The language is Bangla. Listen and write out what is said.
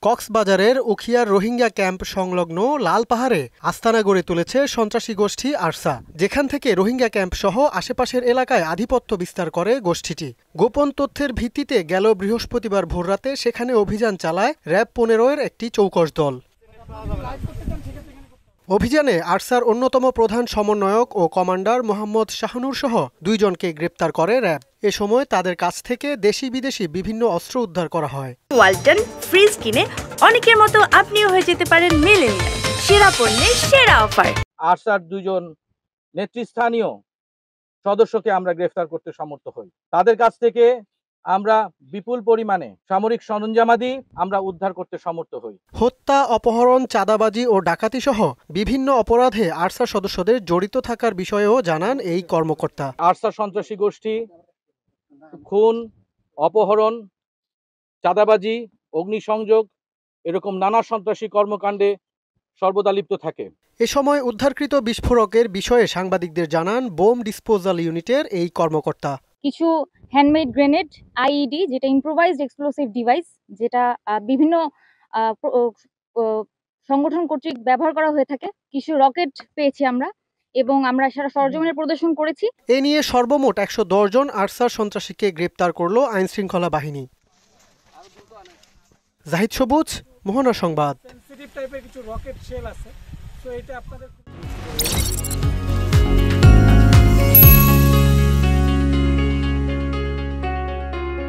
কক্সবাজারের উখিয়ার রোহিঙ্গা ক্যাম্প সংলগ্ন লাল পাহাড়ে আস্তানা গড়ে তুলেছে সন্ত্রাসী গোষ্ঠী আরসা, যেখান থেকে রোহিঙ্গা ক্যাম্প সহ আশেপাশের এলাকায় আধিপত্য বিস্তার করে গোষ্ঠীটি। গোপন তথ্যের ভিত্তিতে গেল বৃহস্পতিবার ভোররাতে সেখানে অভিযান চালায় র্যাব 15-এর একটি চৌকস দল। অভিযানে আরসার অন্যতম প্রধান সমন্বয়ক ও কমান্ডার মোহাম্মদ শাহনুর সহ 2 জনকে গ্রেপ্তার করে র্যাব। এ সময় তাদের কাছ থেকে দেশি বিদেশি বিভিন্ন অস্ত্র উদ্ধার করা হয়। ওয়ালটন ফ্রিজ কিনে অনেকের মতো আপনিও হয়ে যেতে পারেন মিলেনিয়াল। সেরা পণ্যের সেরা অফার। আরসার 2 জন নেতৃস্থানীয় সদস্যকে আমরা গ্রেফতার করতে সমর্থ হই। তাদের কাছ থেকে আমরা বিপুল পরিমাণে সামরিক সরঞ্জামাদি আমরা উদ্ধার করতে সমর্থ হই। হত্যা, অপহরণ, চাঁদাবাজি ও ডাকাতি সহ বিভিন্ন অপরাধে আরসা সদস্যদের জড়িত থাকার বিষয়েও জানান এই কর্মকর্তা। আরসা সন্ত্রাসী গোষ্ঠী খুন, অপহরণ, চাঁদাবাজি, অগ্নিসংযোগ এরকম নানা সন্ত্রাসী কর্মকাণ্ডে সর্বদা লিপ্ত থাকে। এ সময় উদ্ধারকৃত বিস্ফোরকের বিষয়ে সাংবাদিকদের জানান বোম ডিসপোজাল ইউনিটের এই কর্মকর্তা। কিছু হ্যান্ডমেড গ্রেনেড, আইইডি যেটা ইম্প্রোভাইজড এক্সপ্লোসিভ ডিভাইস, যেটা বিভিন্ন সংগঠন কর্তৃক ব্যবহার করা হয়ে থাকে, কিছু রকেট পেয়েছি আমরা এবং আমরা সারা সরজমিনে প্রদর্শন করেছি। এ নিয়ে সর্বমোট 110 জন আরসার সন্ত্রাসীকে গ্রেপ্তার করল আইন শৃঙ্খলা বাহিনী। জাহিদ সবুজ, মোহনা সংবাদ।